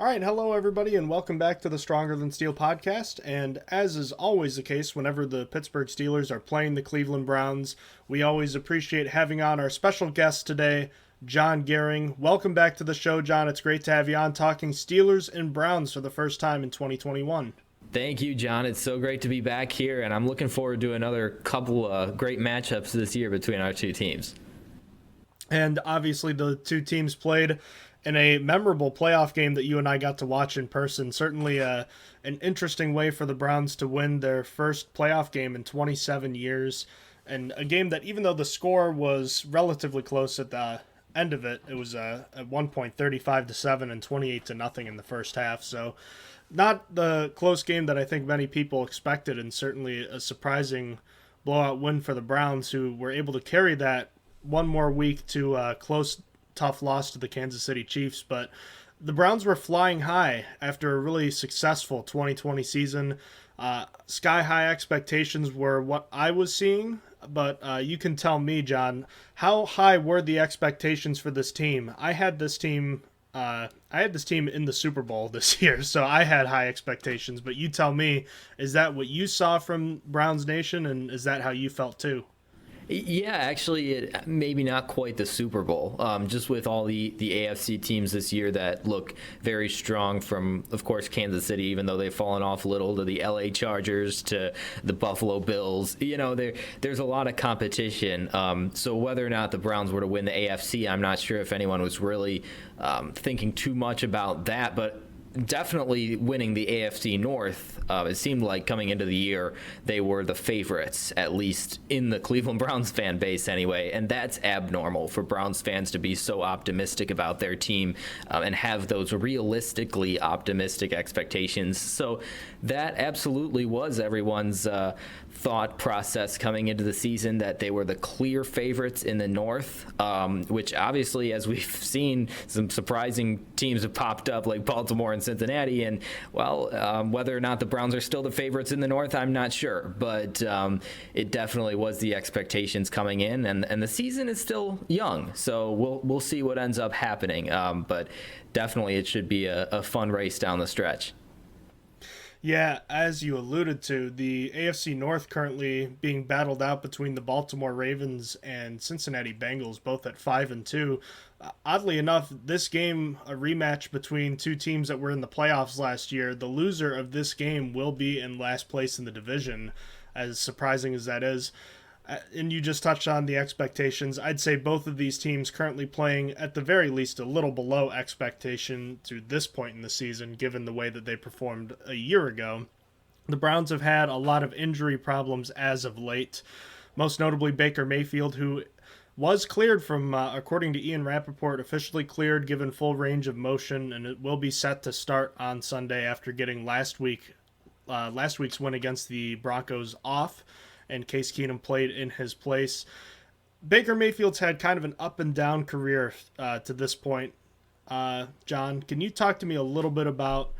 All right, hello everybody, and welcome back to the Stronger Than Steel podcast. And as is always the case, whenever the Pittsburgh Steelers are playing the Cleveland Browns, we always appreciate having on our special guest today, Jon Goehring. Welcome back to the show, Jon. It's great to have you on talking Steelers and Browns for the first time in 2021. Thank you, John. It's so great to be back here, and I'm looking forward to another couple of great matchups this year between our two teams. And obviously, the two teams played in a memorable playoff game that you and I got to watch in person. Certainly an interesting way for the Browns to win their first playoff game in 27 years. And a game that, even though the score was relatively close at the end of it, it was at one point 35-7 and 28-0 in the first half. So not the close game that I think many people expected, and certainly a surprising blowout win for the Browns, who were able to carry that one more week to a close, tough loss to the Kansas City Chiefs. But the Browns were flying high after a really successful 2020 season. Sky-high expectations were what I was seeing, but you can tell me, Jon, how high were the expectations for this team? I had this team in the Super Bowl this year, so I had high expectations. But you tell me, is that what you saw from Browns Nation, and is that how you felt too? Yeah, actually, maybe not quite the Super Bowl. Just with all the AFC teams this year that look very strong, from, of course, Kansas City, even though they've fallen off a little, to the LA Chargers, to the Buffalo Bills. You know, there's a lot of competition. So whether or not the Browns were to win the AFC, I'm not sure if anyone was really thinking too much about that. But definitely winning the AFC North, it seemed like coming into the year they were the favorites, at least in the Cleveland Browns fan base anyway, and that's abnormal for Browns fans to be so optimistic about their team and have those realistically optimistic expectations. So that absolutely was everyone's thought process coming into the season, that they were the clear favorites in the North, which obviously, as we've seen, some surprising teams have popped up like Baltimore and Cincinnati, and whether or not the Browns are still the favorites in the North, I'm not sure, but it definitely was the expectations coming in, and the season is still young, so we'll see what ends up happening, but definitely it should be a fun race down the stretch. Yeah, as you alluded to, the AFC North currently being battled out between the Baltimore Ravens and Cincinnati Bengals, both at 5-2. Oddly enough, this game, a rematch between two teams that were in the playoffs last year, the loser of this game will be in last place in the division, as surprising as that is. And you just touched on the expectations. I'd say both of these teams currently playing at the very least a little below expectation to this point in the season, given the way that they performed a year ago. The Browns have had a lot of injury problems as of late, most notably Baker Mayfield, who was cleared from, according to Ian Rappaport, officially cleared, given full range of motion, and it will be set to start on Sunday after getting last week's win against the Broncos off, and Case Keenum played in his place. Baker Mayfield's had kind of an up and down career to this point. Jon, can you talk to me a little bit about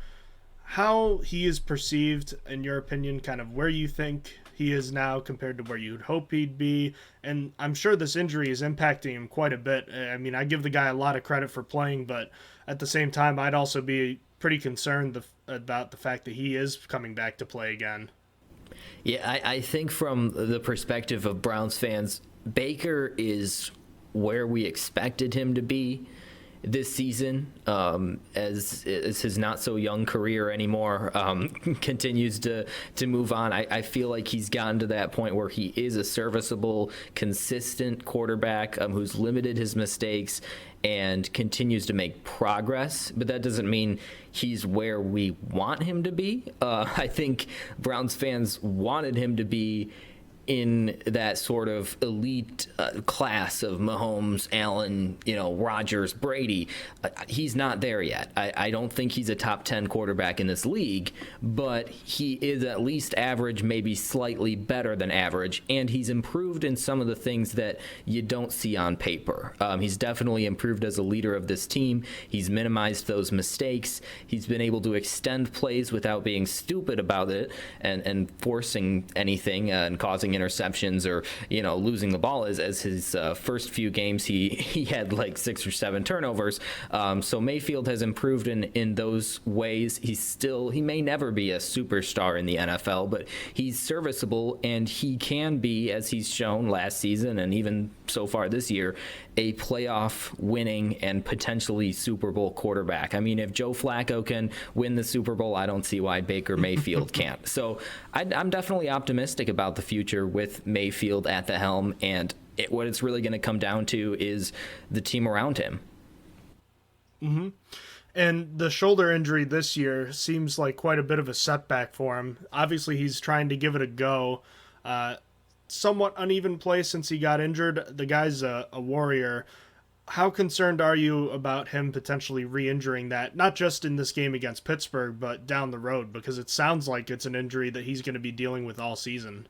how he is perceived, in your opinion, kind of where you think he is now compared to where you'd hope he'd be? And I'm sure this injury is impacting him quite a bit. I mean, I give the guy a lot of credit for playing, but at the same time, I'd also be pretty concerned about the fact that he is coming back to play again. Yeah, I think from the perspective of Browns fans, Baker is where we expected him to be this season, as his not-so-young career anymore continues to move on. I feel like he's gotten to that point where he is a serviceable, consistent quarterback who's limited his mistakes and continues to make progress, but that doesn't mean he's where we want him to be. I think Browns fans wanted him to be in that sort of elite class of Mahomes, Allen, Rodgers, Brady. He's not there yet. I don't think he's a top 10 quarterback in this league, but he is at least average, maybe slightly better than average, and he's improved in some of the things that you don't see on paper. He's definitely improved as a leader of this team. He's minimized those mistakes. He's been able to extend plays without being stupid about it and forcing anything and causing throwing interceptions or, losing the ball as his first few games he had like 6 or 7 turnovers. So Mayfield has improved in those ways. He may never be a superstar in the NFL, but he's serviceable, and he can be, as he's shown last season and even so far this year, a playoff winning and potentially Super Bowl quarterback. I mean, if Joe Flacco can win the Super Bowl, I don't see why Baker Mayfield can't. So I'm definitely optimistic about the future with Mayfield at the helm, and what it's really going to come down to is the team around him. Mm-hmm. And the shoulder injury this year seems like quite a bit of a setback for him. Obviously, he's trying to give it a go. Somewhat uneven play since he got injured. The guy's a warrior. How concerned are you about him potentially re-injuring that, not just in this game against Pittsburgh, but down the road? Because it sounds like it's an injury that he's going to be dealing with all season.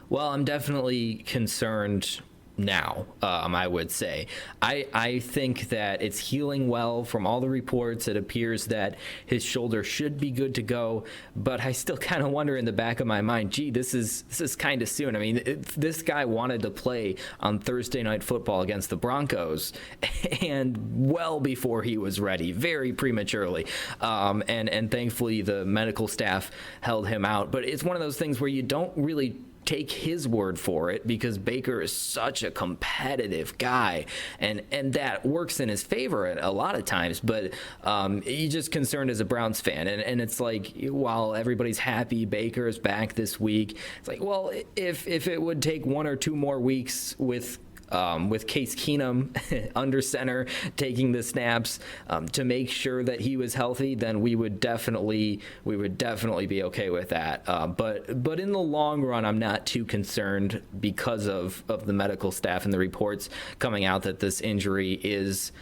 Well, I'm definitely concerned now, I would say. I think that it's healing well. From all the reports, it appears that his shoulder should be good to go, but I still kind of wonder in the back of my mind, gee, this is kind of soon. I mean, this guy wanted to play on Thursday Night Football against the Broncos, and well before he was ready, very prematurely. And thankfully the medical staff held him out. But it's one of those things where you don't really take his word for it, because Baker is such a competitive guy, and that works in his favor a lot of times. But you're just concerned as a Browns fan, and it's like, while everybody's happy Baker is back this week, it's like, well, if it would take 1 or 2 more weeks with Case Keenum under center taking the snaps to make sure that he was healthy, then we would definitely be okay with that. But in the long run, I'm not too concerned because of the medical staff and the reports coming out that this injury is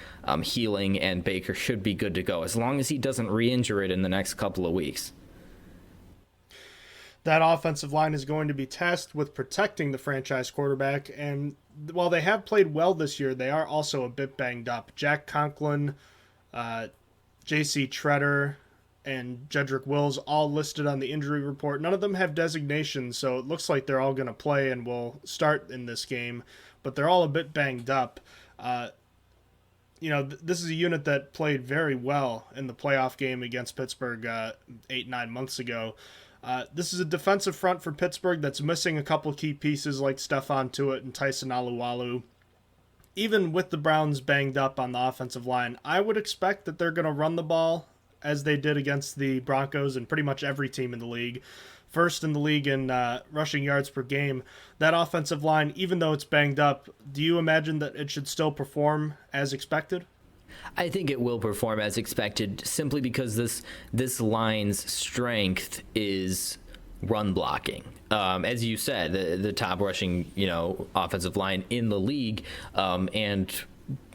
healing and Baker should be good to go as long as he doesn't re-injure it in the next couple of weeks. That offensive line is going to be tasked with protecting the franchise quarterback, and while they have played well this year, they are also a bit banged up. Jack Conklin, J.C. Treader, and Jedrick Wills all listed on the injury report. None of them have designations, so it looks like they're all going to play and will start in this game, but they're all a bit banged up. This is a unit that played very well in the playoff game against Pittsburgh 8-9 months ago. This is a defensive front for Pittsburgh that's missing a couple key pieces like Stephon Tuitt and Tyson Alualu. Even with the Browns banged up on the offensive line, I would expect that they're going to run the ball as they did against the Broncos and pretty much every team in the league. First in the league in rushing yards per game. That offensive line, even though it's banged up, do you imagine that it should still perform as expected? I think it will perform as expected, simply because this line's strength is run blocking. As you said, the top rushing offensive line in the league, and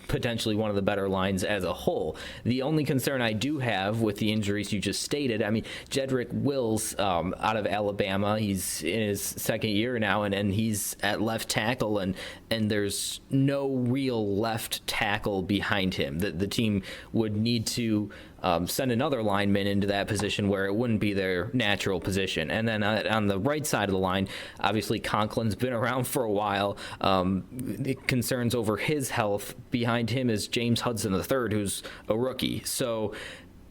potentially one of the better lines as a whole. The only concern I do have with the injuries you just stated, I mean, Jedrick Wills out of Alabama, he's in his second year now, and he's at left tackle, and there's no real left tackle behind him. The team would need to send another lineman into that position where it wouldn't be their natural position. And then on the right side of the line, obviously Conklin's been around for a while. The concerns over his health. Behind him is James Hudson III, who's a rookie. So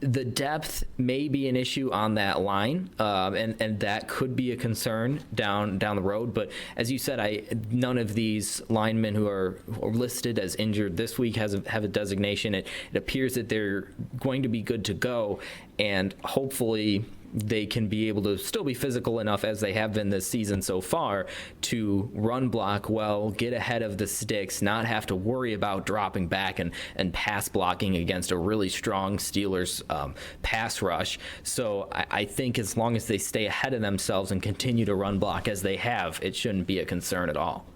the depth may be an issue on that line, and that could be a concern down the road. But as you said, none of these linemen who are listed as injured this week have a designation. It appears that they're going to be good to go, and hopefully they can be able to still be physical enough, as they have been this season so far, to run block well, get ahead of the sticks, not have to worry about dropping back and pass blocking against a really strong Steelers pass rush. So I think as long as they stay ahead of themselves and continue to run block as they have, it shouldn't be a concern at all.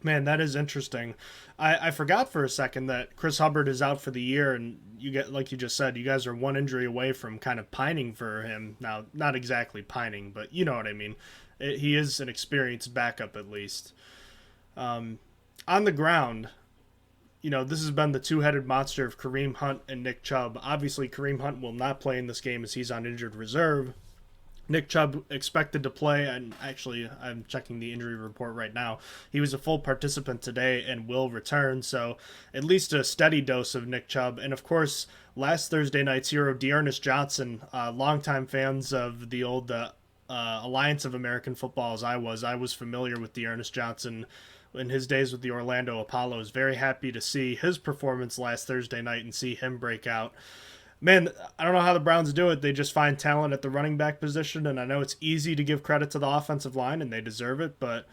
Man, that is interesting. I forgot for a second that Chris Hubbard is out for the year, and you get, like you just said, you guys are one injury away from kind of pining for him. Now, not exactly pining, but you know what I mean. He is an experienced backup at least. On the ground, this has been the two-headed monster of Kareem Hunt and Nick Chubb. Obviously, Kareem Hunt will not play in this game as he's on injured reserve. Nick Chubb expected to play, and actually, I'm checking the injury report right now. He was a full participant today and will return, so at least a steady dose of Nick Chubb. And of course, last Thursday night's hero, Dearness Johnson, longtime fans of the old Alliance of American Football as I was familiar with Dearness Johnson in his days with the Orlando Apollos. Very happy to see his performance last Thursday night and see him break out. Man, I don't know how the Browns do it. They just find talent at the running back position, and I know it's easy to give credit to the offensive line, and they deserve it, but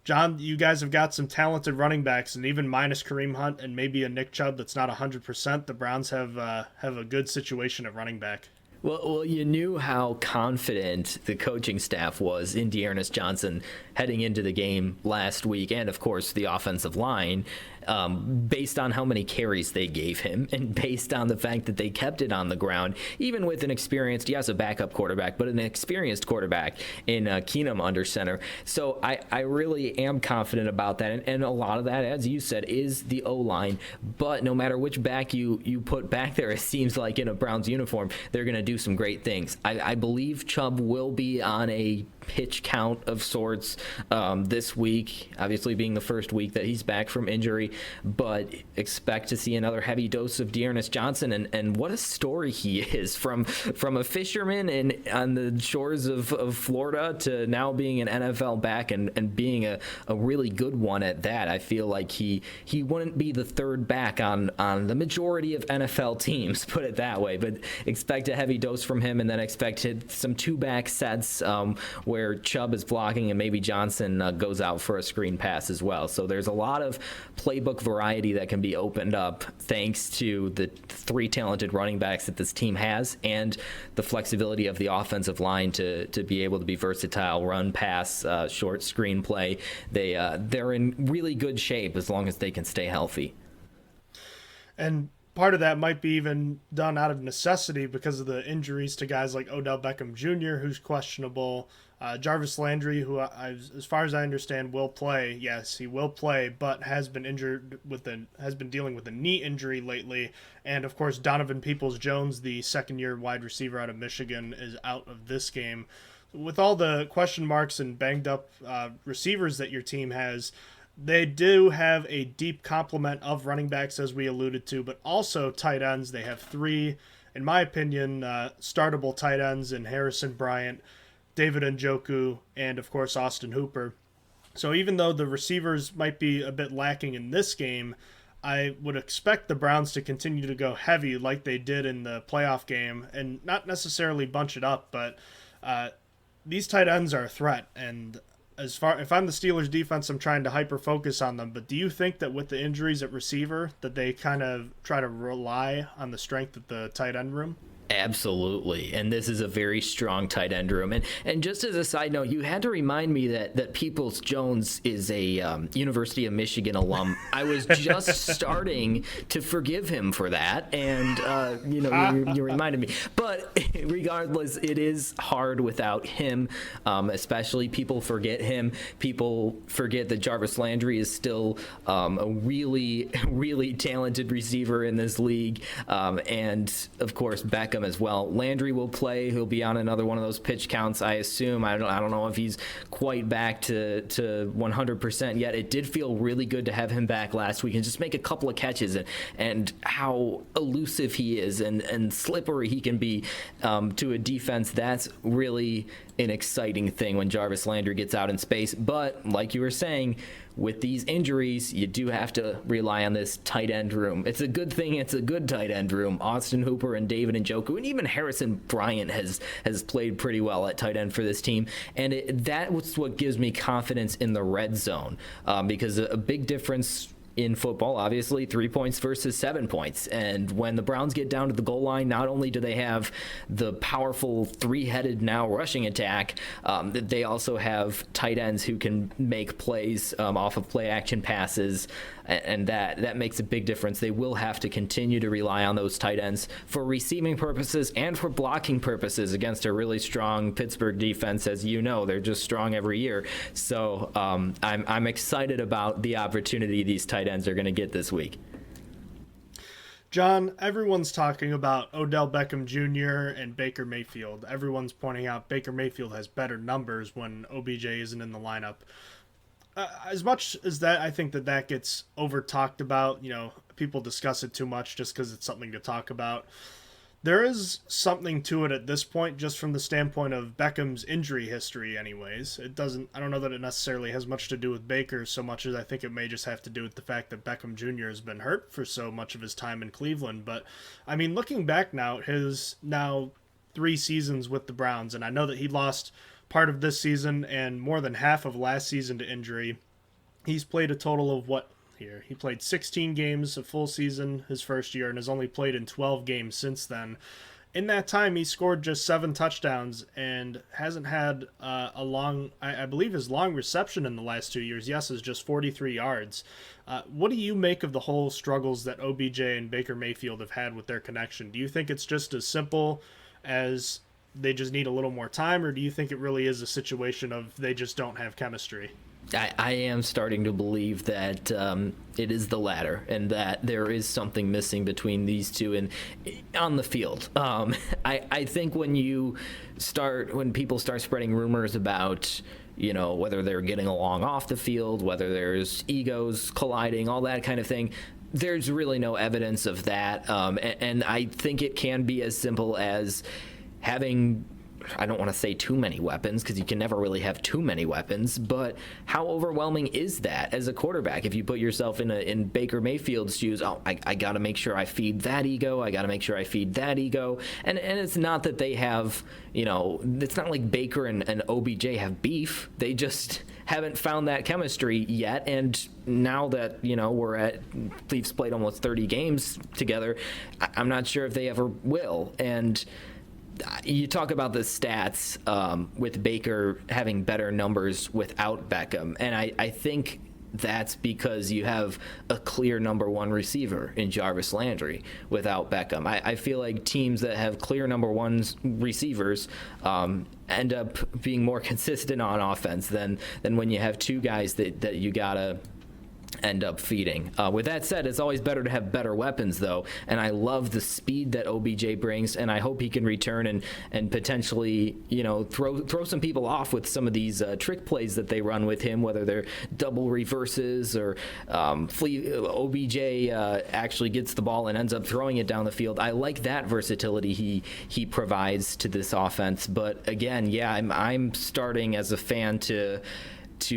John, you guys have got some talented running backs, and even minus Kareem Hunt and maybe a Nick Chubb that's not 100%, the Browns have a good situation at running back. Well, you knew how confident the coaching staff was in Dearness Johnson heading into the game last week, and of course the offensive line, based on how many carries they gave him, and based on the fact that they kept it on the ground, even with an experienced, yes, a backup quarterback, but an experienced quarterback in Keenum under center. So I really am confident about that, and a lot of that, as you said, is the O-line. But no matter which back you put back there, it seems like in a Browns uniform, they're going to do some great things. I believe Chubb will be on a pitch count of sorts this week, obviously being the first week that he's back from injury, but expect to see another heavy dose of Dearness Johnson, and what a story he is, from a fisherman on the shores of Florida to now being an NFL back and being a really good one at that. I feel like he wouldn't be the third back on the majority of NFL teams, put it that way, but expect a heavy dose from him, and then expect some two-back sets where Chubb is blocking and maybe Johnson goes out for a screen pass as well. So there's a lot of playbook variety that can be opened up thanks to the three talented running backs that this team has, and the flexibility of the offensive line to be able to be versatile, run, pass, short screen play. They're in really good shape as long as they can stay healthy. And part of that might be even done out of necessity because of the injuries to guys like Odell Beckham Jr., who's questionable. Jarvis Landry, who, as far as I understand, will play. Yes, he will play, but has been dealing with a knee injury lately. And of course, Donovan Peoples-Jones, the second-year wide receiver out of Michigan, is out of this game. With all the question marks and banged up receivers that your team has, they do have a deep complement of running backs, as we alluded to, but also tight ends. They have three, in my opinion, startable tight ends in Harrison Bryant, David Njoku, and of course Austin Hooper. So even though the receivers might be a bit lacking in this game, I would expect the Browns to continue to go heavy like they did in the playoff game, and not necessarily bunch it up, but these tight ends are a threat. And if I'm the Steelers defense, I'm trying to hyper focus on them. But do you think that with the injuries at receiver that they kind of try to rely on the strength of the tight end room? Absolutely. And this is a very strong tight end room. And just as a side note, you had to remind me that Peoples-Jones is a University of Michigan alum. I was just starting to forgive him for that. And, you reminded me. But regardless, it is hard without him, especially people forget him. People forget that Jarvis Landry is still a really, really talented receiver in this league. And, of course, Beckham as well. Landry will play. He'll be on another one of those pitch counts, I assume. I don't know if he's quite back to 100% yet. It did feel really good to have him back last week and just make a couple of catches, and how elusive he is and slippery he can be to a defense. That's really an exciting thing when Jarvis Landry gets out in space. But like you were saying, with these injuries, you do have to rely on this tight end room. It's a good thing it's a good tight end room. Austin Hooper and David Njoku, and even Harrison Bryant has played pretty well at tight end for this team. And that's what gives me confidence in the red zone, because a big difference in football, obviously, 3 points versus 7 points. And when the Browns get down to the goal line, not only do they have the powerful three-headed now rushing attack, they also have tight ends who can make plays off of play action passes, and that makes a big difference. They will have to continue to rely on those tight ends for receiving purposes and for blocking purposes against a really strong Pittsburgh defense. As you know, they're just strong every year. So I'm excited about the opportunity these tight ends are going to get this week. John, everyone's talking about Odell Beckham Jr. and Baker Mayfield. Everyone's pointing out Baker Mayfield has better numbers when OBJ isn't in the lineup. As much as that, I think that gets over talked about. People discuss it too much just because it's something to talk about. There is something to it at this point, just from the standpoint of Beckham's injury history, anyways. I don't know that it necessarily has much to do with Baker so much as I think it may just have to do with the fact that Beckham Jr. has been hurt for so much of his time in Cleveland. But, I mean, looking back now, his now 3 seasons with the Browns, and I know that he lost part of this season and more than half of last season to injury. He's played a total of here? He played 16 games a full season his first year and has only played in 12 games since then. In that time, he scored just 7 touchdowns and hasn't had I believe his long reception in the last 2 years, yes, is just 43 yards. What do you make of the whole struggles that OBJ and Baker Mayfield have had with their connection? Do you think it's just as simple as they just need a little more time, or do you think it really is a situation of they just don't have chemistry? I am starting to believe that it is the latter, and that there is something missing between these two and on the field. I think when people start spreading rumors about whether they're getting along off the field, whether there's egos colliding, all that kind of thing, there's really no evidence of that. And I think it can be as simple as having, I don't want to say too many weapons, because you can never really have too many weapons, but how overwhelming is that as a quarterback? If you put yourself in Baker Mayfield's shoes, I got to make sure I feed that ego, I got to make sure I feed that ego, and it's not that they have, it's not like Baker and OBJ have beef, they just haven't found that chemistry yet, and now that, Leafs played almost 30 games together, I'm not sure if they ever will. And you talk about the stats with Baker having better numbers without Beckham, and I think that's because you have a clear number one receiver in Jarvis Landry without Beckham. I feel like teams that have clear number one receivers end up being more consistent on offense than when you have two guys that you gotta end up feeding. With that said, it's always better to have better weapons, though, and I love the speed that OBJ brings, and I hope he can return and potentially, throw some people off with some of these trick plays that they run with him, whether they're double reverses or OBJ actually gets the ball and ends up throwing it down the field. I like that versatility he provides to this offense, but again, yeah, I'm starting as a fan to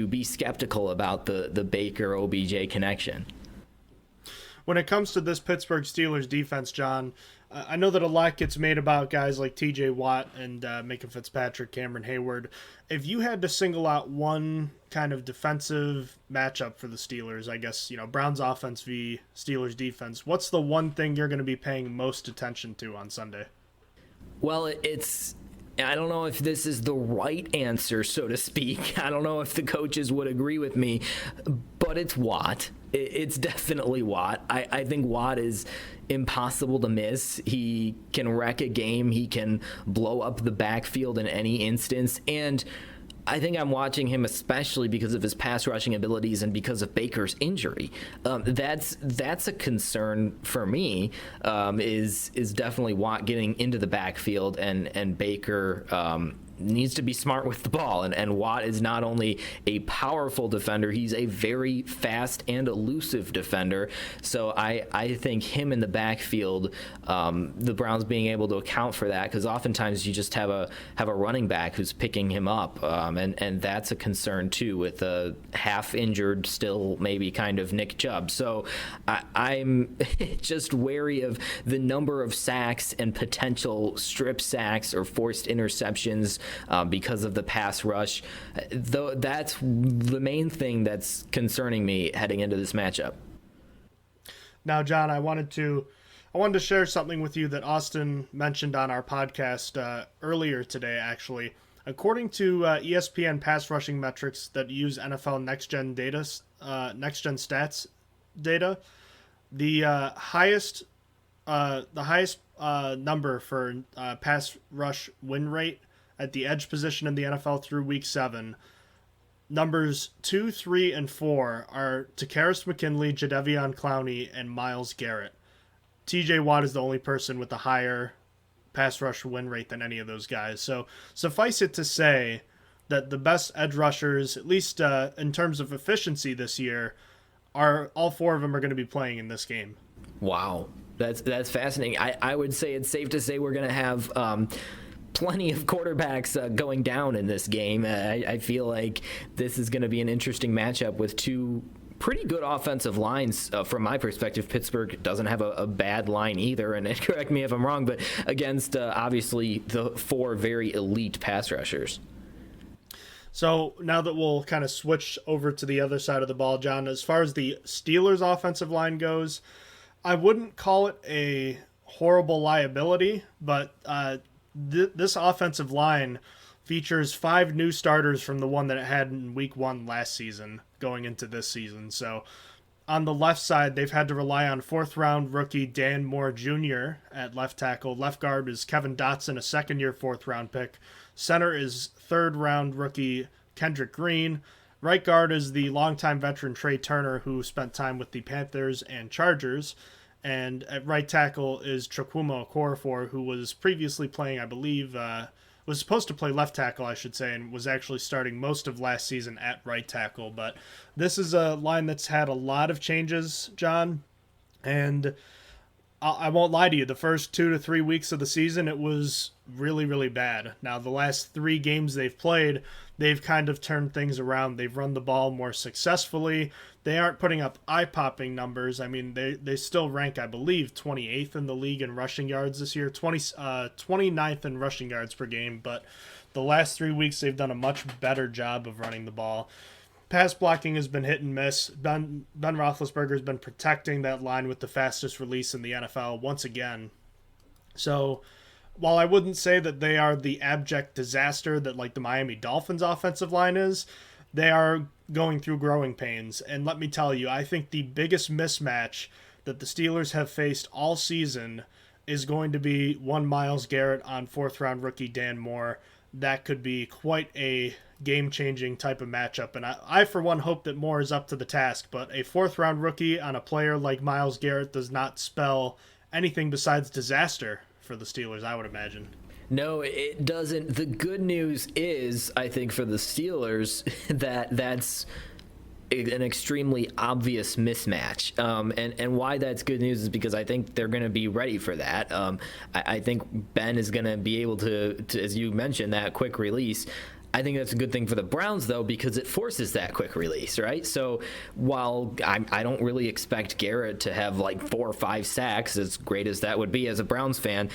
be skeptical about the Baker OBJ connection. When it comes to this Pittsburgh Steelers defense, John, I know that a lot gets made about guys like TJ Watt and Minka Fitzpatrick, Cameron Hayward. If you had to single out one kind of defensive matchup for the Steelers, I guess, Browns offense v. Steelers defense, what's the one thing you're going to be paying most attention to on Sunday? Well, I don't know if this is the right answer, so to speak. I don't know if the coaches would agree with me, but it's Watt. It's definitely Watt. I think Watt is impossible to miss. He can wreck a game. He can blow up the backfield in any instance. And I think I'm watching him especially because of his pass rushing abilities and because of Baker's injury. That's a concern for me. Is definitely Watt getting into the backfield, and Baker needs to be smart with the ball. And Watt is not only a powerful defender, he's a very fast and elusive defender. So I think him in the backfield, the Browns being able to account for that, because oftentimes you just have a running back who's picking him up, and that's a concern too, with a half injured still maybe kind of Nick Chubb. So I'm just wary of the number of sacks and potential strip sacks or forced interceptions because of the pass rush. Though that's the main thing that's concerning me heading into this matchup. Now, John, I wanted to share something with you that Austin mentioned on our podcast earlier today, actually. According to ESPN pass rushing metrics that use NFL Next Gen stats data, the highest number for pass rush win rate at the edge position in the NFL through Week 7, numbers 2, 3, and 4 are Takaris McKinley, Jadeveon Clowney, and Myles Garrett. TJ Watt is the only person with a higher pass rush win rate than any of those guys. So suffice it to say that the best edge rushers, at least in terms of efficiency this year, are all four of them are going to be playing in this game. Wow, that's fascinating. I would say it's safe to say we're going to have plenty of quarterbacks going down in this game. I feel like this is going to be an interesting matchup with two pretty good offensive lines from my perspective. Pittsburgh doesn't have a bad line either, and correct me if I'm wrong, but against obviously the four very elite pass rushers. So now that we'll kind of switch over to the other side of the ball, John, as far as the Steelers' offensive line goes, I wouldn't call it a horrible liability, but this offensive line features 5 new starters from the one that it had in week 1 last season going into this season. So on the left side, they've had to rely on 4th-round rookie Dan Moore Jr. at left tackle. Left guard is Kevin Dotson, a second-year 4th-round pick. Center is 3rd-round rookie Kendrick Green. Right guard is the longtime veteran Trey Turner, who spent time with the Panthers and Chargers. And at right tackle is Chukwuma Okorafor, who was previously playing, I believe, was supposed to play left tackle, I should say, and was actually starting most of last season at right tackle. But this is a line that's had a lot of changes, John, and I won't lie to you, the first 2 to 3 weeks of the season, it was really, really bad. Now, the last 3 games they've played, they've kind of turned things around. They've run the ball more successfully. They aren't putting up eye-popping numbers. I mean, they still rank, I believe, 28th in the league in rushing yards this year, 29th in rushing yards per game, but the last 3 weeks they've done a much better job of running the ball. Pass blocking has been hit and miss. Ben Roethlisberger has been protecting that line with the fastest release in the NFL once again. So while I wouldn't say that they are the abject disaster that like the Miami Dolphins offensive line is, they are going through growing pains. And let me tell you, I think the biggest mismatch that the Steelers have faced all season is going to be one Myles Garrett on 4th-round rookie Dan Moore. That could be quite a game-changing type of matchup. And I, for one, hope that Moore is up to the task. But a 4th-round rookie on a player like Myles Garrett does not spell anything besides disaster for the Steelers, I would imagine. No, it doesn't. The good news is, I think, for the Steelers, that's an extremely obvious mismatch. And why that's good news is because I think they're going to be ready for that. I think Ben is going to be able to, as you mentioned, that quick release. I think that's a good thing for the Browns, though, because it forces that quick release, right? So while I don't really expect Garrett to have like 4 or 5 sacks, as great as that would be as a Browns fan,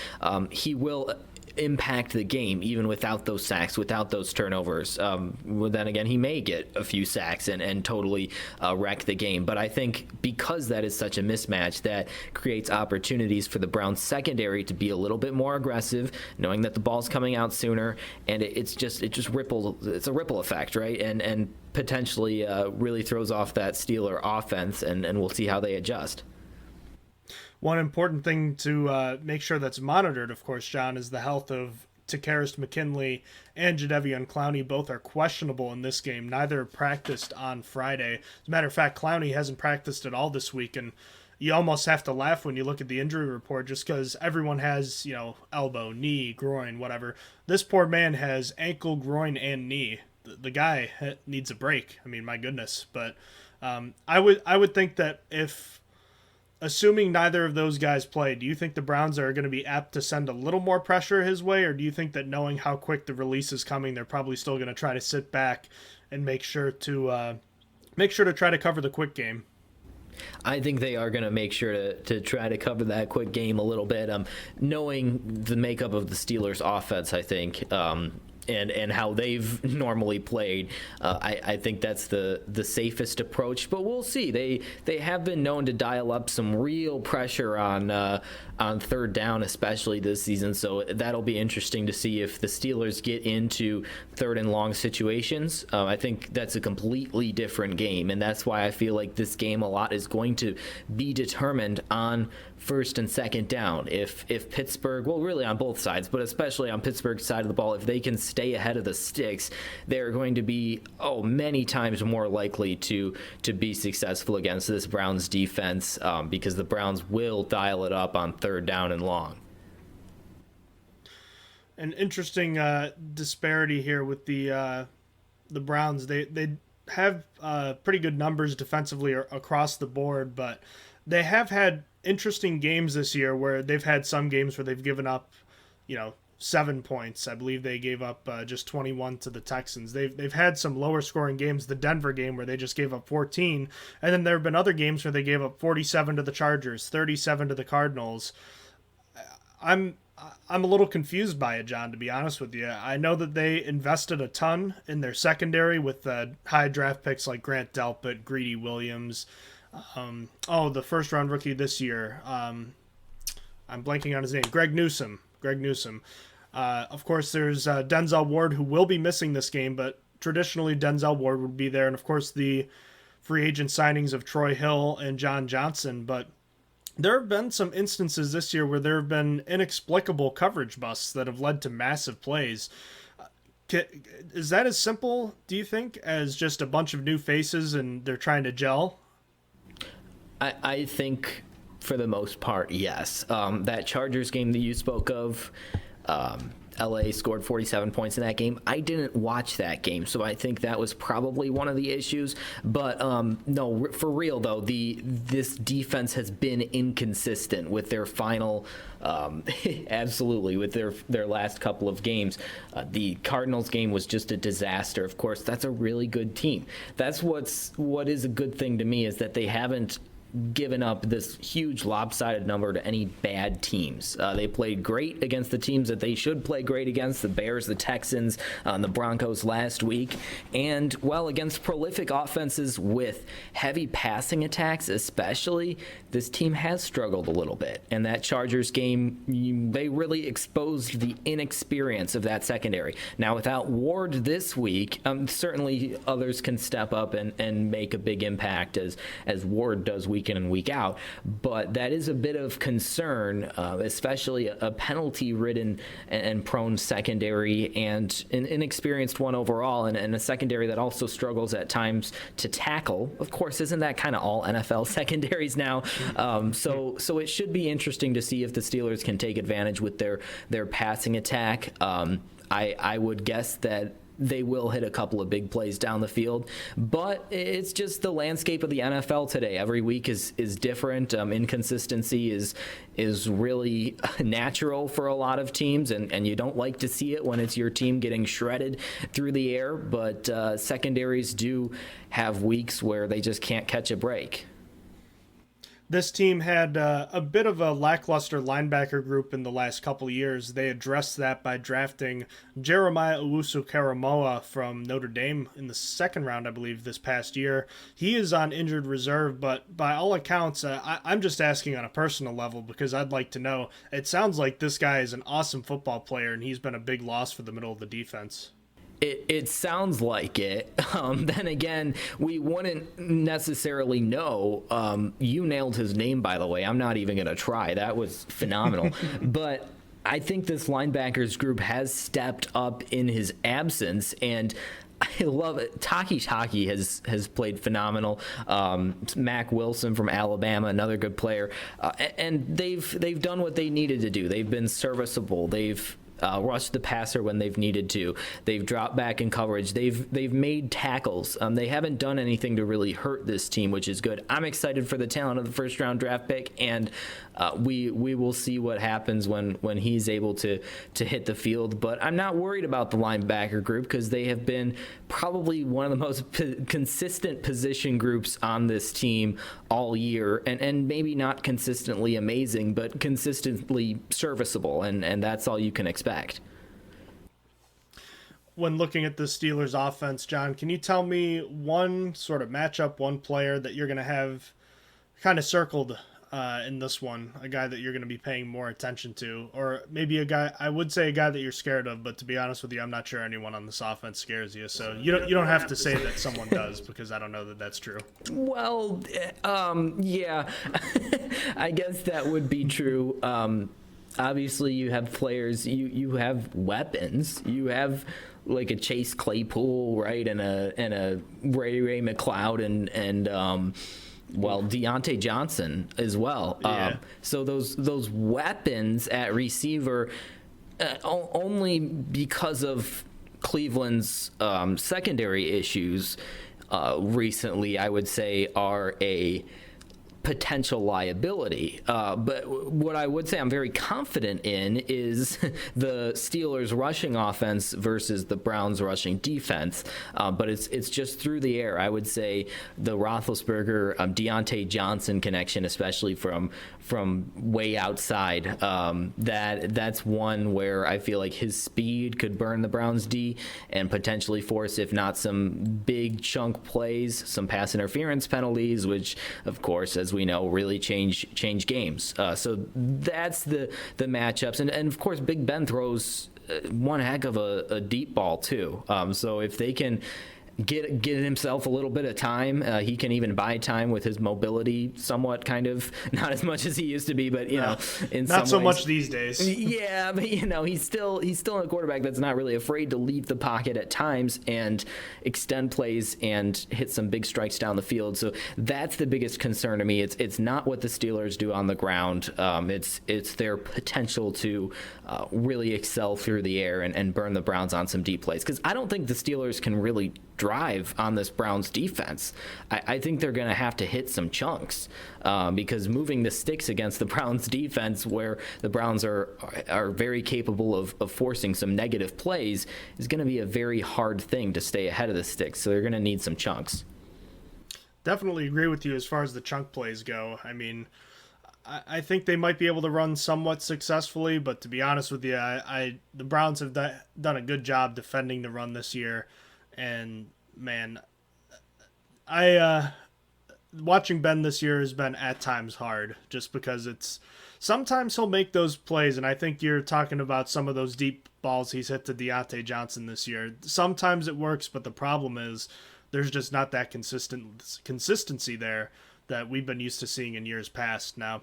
he will impact the game even without those sacks, without those turnovers. Then again, he may get a few sacks and totally wreck the game. But I think because that is such a mismatch, that creates opportunities for the Browns secondary to be a little bit more aggressive, knowing that the ball's coming out sooner, and it just ripples. It's a ripple effect, right? And potentially really throws off that Steeler offense, and we'll see how they adjust. One important thing to make sure that's monitored, of course, John, is the health of Takaris McKinley and Jadeveon Clowney. Both are questionable in this game. Neither practiced on Friday. As a matter of fact, Clowney hasn't practiced at all this week, and you almost have to laugh when you look at the injury report just because everyone has, elbow, knee, groin, whatever. This poor man has ankle, groin, and knee. The guy needs a break. I mean, my goodness. But I would think that assuming neither of those guys play, do you think the Browns are going to be apt to send a little more pressure his way, or do you think that knowing how quick the release is coming, they're probably still going to try to sit back and make sure to try to cover the quick game? I think they are going to make sure to try to cover that quick game a little bit. Knowing the makeup of the Steelers' offense, I think, and how they've normally played, I think that's the safest approach. But we'll see. They have been known to dial up some real pressure on on third down, especially this season. So that'll be interesting to see if the Steelers get into third and long situations. I think that's a completely different game, and that's why I feel like this game a lot is going to be determined on first and second down. If Pittsburgh, well, really on both sides, but especially on Pittsburgh's side of the ball, if they can stay ahead of the sticks, they're going to be many times more likely to be successful against this Browns defense, because the Browns will dial it up on third down and long. An interesting disparity here with the Browns. They have pretty good numbers defensively across the board, but they have had interesting games this year where they've had some games where they've given up, 7 points. I believe they gave up just 21 to the Texans. They've had some lower scoring games. The Denver game where they just gave up 14, and then there have been other games where they gave up 47 to the Chargers, 37 to the Cardinals. I'm a little confused by it, John, to be honest with you. I know that they invested a ton in their secondary with high draft picks like Grant Delpit, Greedy Williams. The first round rookie this year. I'm blanking on his name. Greg Newsome. Of course, there's Denzel Ward, who will be missing this game, but traditionally Denzel Ward would be there. And of course, the free agent signings of Troy Hill and John Johnson. But there have been some instances this year where there have been inexplicable coverage busts that have led to massive plays. Is that as simple, do you think, as just a bunch of new faces and they're trying to gel? I think for the most part, yes. That Chargers game that you spoke of, LA scored 47 points in that game. I didn't watch that game, so I think that was probably one of the issues. But no, for real though, this defense has been inconsistent with their final, absolutely, with their last couple of games. The Cardinals game was just a disaster. Of course, that's a really good team. That's what is a good thing to me, is that they haven't given up this huge lopsided number to any bad teams. They played great against the teams that they should play great against, the Bears, the Texans, the Broncos last week, and, well, against prolific offenses with heavy passing attacks especially, this team has struggled a little bit. And that Chargers game, they really exposed the inexperience of that secondary. Now, without Ward this week, certainly others can step up and make a big impact as Ward does week in and week out, but that is a bit of concern, especially a penalty-ridden and prone secondary, and an inexperienced one overall, and a secondary that also struggles at times to tackle. Of course, isn't that kind of all NFL secondaries now? So it should be interesting to see if the Steelers can take advantage with their passing attack. I would guess that they will hit a couple of big plays down the field, but it's just the landscape of the NFL today. Every week is different. Inconsistency is really natural for a lot of teams, and you don't like to see it when it's your team getting shredded through the air, but secondaries do have weeks where they just can't catch a break. This team had a bit of a lackluster linebacker group in the last couple of years. They addressed that by drafting Jeremiah Owusu-Karamoah from Notre Dame in the second round, I believe, this past year. He is on injured reserve, but by all accounts, I'm just asking on a personal level because I'd like to know. It sounds like this guy is an awesome football player, and he's been a big loss for the middle of the defense. It sounds like it. Then again, we wouldn't necessarily know. You nailed his name, by the way. I'm not even going to try. That was phenomenal. But I think this linebackers group has stepped up in his absence, and I love it. Taki has played phenomenal. Mac Wilson from Alabama, another good player. And they've done what they needed to do. They've been serviceable. They've rushed the passer when they've needed to. They've dropped back in coverage. They've made tackles. They haven't done anything to really hurt this team, which is good. I'm excited for the talent of the first round draft pick, and we will see what happens when he's able to hit the field. But I'm not worried about the linebacker group because they have been probably one of the most consistent position groups on this team all year, and maybe not consistently amazing, but consistently serviceable, and that's all you can expect. When looking at the Steelers offense, John, can you tell me one sort of matchup, one player that you're going to have kind of circled in this one, a guy that you're going to be paying more attention to, or maybe a guy, I would say a guy that you're scared of, but to be honest with you, I'm not sure anyone on this offense scares you. So you don't have to say that someone does, because I don't know that that's true. Well, yeah, I guess that would be true. Obviously, you have players, you have weapons, you have like a Chase Claypool, right, and a Ray McLeod and well, Deontay Johnson as well. Yeah. So those weapons at receiver, only because of Cleveland's secondary issues recently, I would say, are a potential liability. But what I would say I'm very confident in is the Steelers' rushing offense versus the Browns' rushing defense. But it's just through the air. I would say the Roethlisberger Deontay Johnson connection, especially from way outside, that's one where I feel like his speed could burn the Browns' D and potentially force, if not some big chunk plays, some pass interference penalties, which of course, as we know, really change games. So that's the matchups, and of course, Big Ben throws one heck of a deep ball too. So if they can get himself a little bit of time, he can even buy time with his mobility, somewhat, kind of, not as much as he used to be, but in not some so ways, much these days. Yeah, but he's still a quarterback that's not really afraid to leave the pocket at times and extend plays and hit some big strikes down the field. So that's the biggest concern to me. It's not what the Steelers do on the ground. It's their potential to really excel through the air and burn the Browns on some deep plays, because I don't think the Steelers can really drive on this Browns defense. I think they're going to have to hit some chunks because moving the sticks against the Browns defense, where the Browns are very capable of forcing some negative plays, is going to be a very hard thing to stay ahead of the sticks. So they're going to need some chunks. Definitely agree with you as far as the chunk plays go. I mean, I think they might be able to run somewhat successfully, but to be honest with you, the Browns have done a good job defending the run this year. And man, watching Ben this year has been at times hard, just because sometimes he'll make those plays, and I think you're talking about some of those deep balls he's hit to Deontay Johnson this year. Sometimes it works, but the problem is there's just not that consistency there that we've been used to seeing in years past. Now,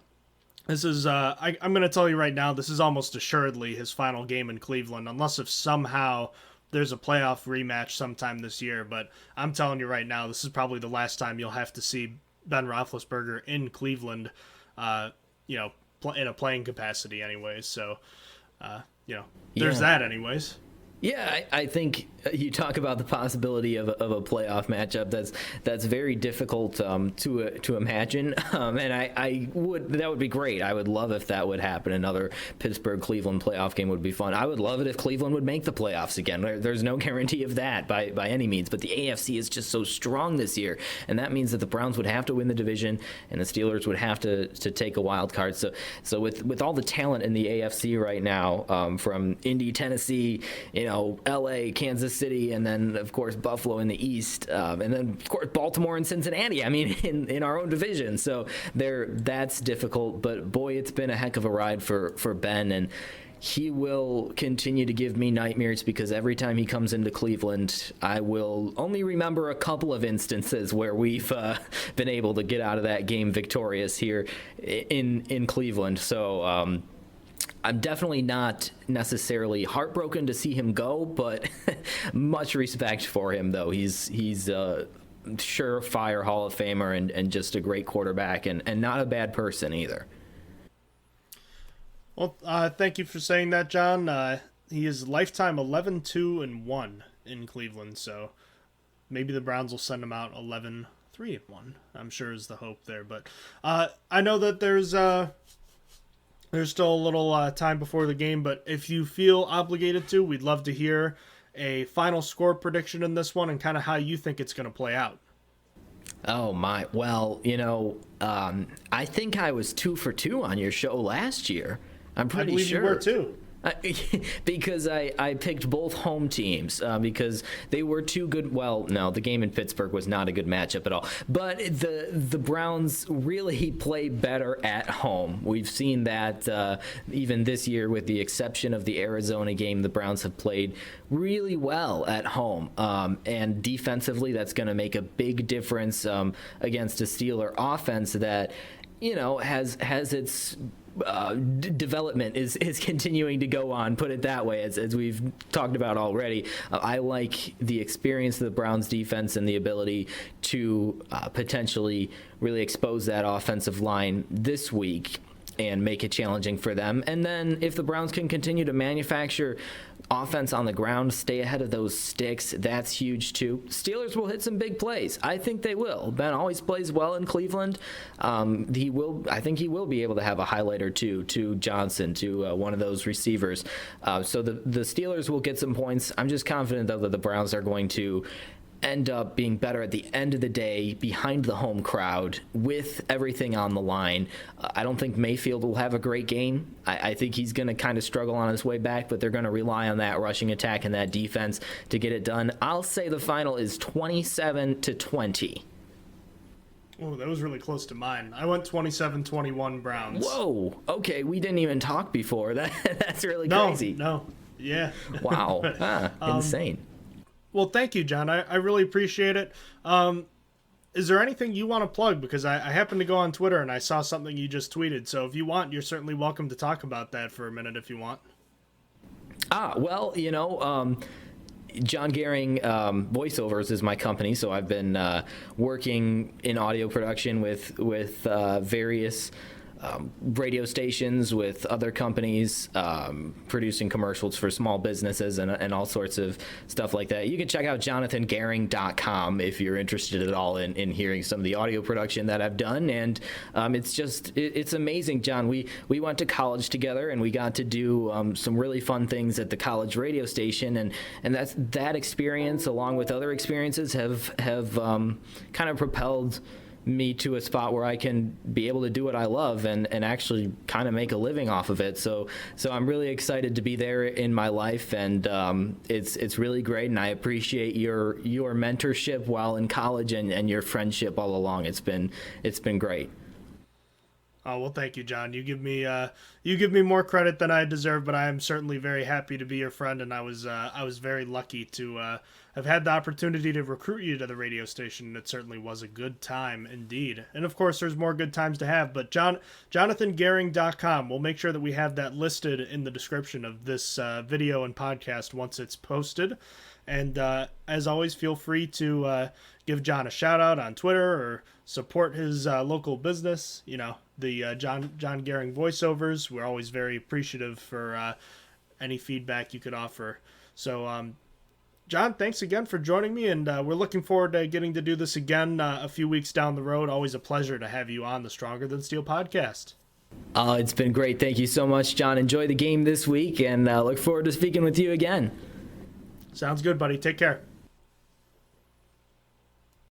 this is I'm going to tell you right now, this is almost assuredly his final game in Cleveland, unless if somehow there's a playoff rematch sometime this year. But I'm telling you right now, this is probably the last time you'll have to see Ben Roethlisberger in Cleveland, in a playing capacity anyways. So, there's that anyways. Yeah, I think you talk about the possibility of a playoff matchup. That's very difficult to imagine, and that would be great. I would love if that would happen. Another Pittsburgh-Cleveland playoff game would be fun. I would love it if Cleveland would make the playoffs again. There's no guarantee of that by any means, but the AFC is just so strong this year, and that means that the Browns would have to win the division, and the Steelers would have to take a wild card. So with all the talent in the AFC right now, from Indy, Tennessee, LA, Kansas City, and then of course Buffalo in the East, and then of course Baltimore and Cincinnati. I mean, in our own division. So that's difficult. But boy, it's been a heck of a ride for Ben, and he will continue to give me nightmares, because every time he comes into Cleveland, I will only remember a couple of instances where we've been able to get out of that game victorious here in Cleveland. So I'm definitely not necessarily heartbroken to see him go, but much respect for him, though. He's a surefire Hall of Famer and just a great quarterback, and not a bad person either. Well, thank you for saying that, John. He is lifetime 11-2-1 in Cleveland, so maybe the Browns will send him out 11-3-1. I'm sure is the hope there, but I know that there's still a little time before the game, but if you feel obligated to, we'd love to hear a final score prediction in this one and kind of how you think it's going to play out. Oh my! Well, I think I was 2 for 2 on your show last year. I'm pretty sure. I believe you were too. Because I picked both home teams because they were too good. Well, no, the game in Pittsburgh was not a good matchup at all. But the Browns really play better at home. We've seen that even this year, with the exception of the Arizona game, the Browns have played really well at home. And defensively, that's going to make a big difference against a Steeler offense that, has its development is continuing to go on, put it that way, as we've talked about already. I like the experience of the Browns defense and the ability to potentially really expose that offensive line this week and make it challenging for them. And then if the Browns can continue to manufacture offense on the ground, stay ahead of those sticks, that's huge too. Steelers will hit some big plays. I think they will. Ben always plays well in Cleveland. I think he will be able to have a highlight or two to Johnson, to one of those receivers. So the Steelers will get some points. I'm just confident, though, that the Browns are going to end up being better at the end of the day behind the home crowd with everything on the line. I don't think Mayfield will have a great game. I think he's going to kind of struggle on his way back, but they're going to rely on that rushing attack and that defense to get it done. I'll say the final is 27-20. Oh, that was really close to mine. I went 27-21 Browns. Whoa. Okay, we didn't even talk before. That's really crazy. No. Yeah. Wow. Insane. Well, thank you, John. I really appreciate it. Is there anything you want to plug? Because I happened to go on Twitter and I saw something you just tweeted. So if you want, you're certainly welcome to talk about that for a minute if you want. Well, Jon Goehring Voiceovers is my company, so I've been working in audio production with various radio stations, with other companies, producing commercials for small businesses and all sorts of stuff like that. You can check out JonathanGoehring.com if you're interested at all in hearing some of the audio production that I've done. And it's amazing, John. We went to college together and we got to do some really fun things at the college radio station, and that experience, along with other experiences, have kind of propelled me to a spot where I can be able to do what I love and actually kind of make a living off of it. So I'm really excited to be there in my life, and it's really great, and I appreciate your mentorship while in college and your friendship all along. It's been great. Oh, well, thank you, John. You give me more credit than I deserve, but I am certainly very happy to be your friend, and I was very lucky to have had the opportunity to recruit you to the radio station. It certainly was a good time indeed. And of course, there's more good times to have, but JonathanGoehring.com. We'll make sure that we have that listed in the description of this video and podcast once it's posted. And as always, feel free to give John a shout out on Twitter or support his local business. The Jon Goehring Voiceovers. We're always very appreciative for any feedback you could offer. So, John, thanks again for joining me, and we're looking forward to getting to do this again a few weeks down the road. Always a pleasure to have you on the Stronger Than Steel podcast. It's been great. Thank you so much, John. Enjoy the game this week, and look forward to speaking with you again. Sounds good, buddy. Take care.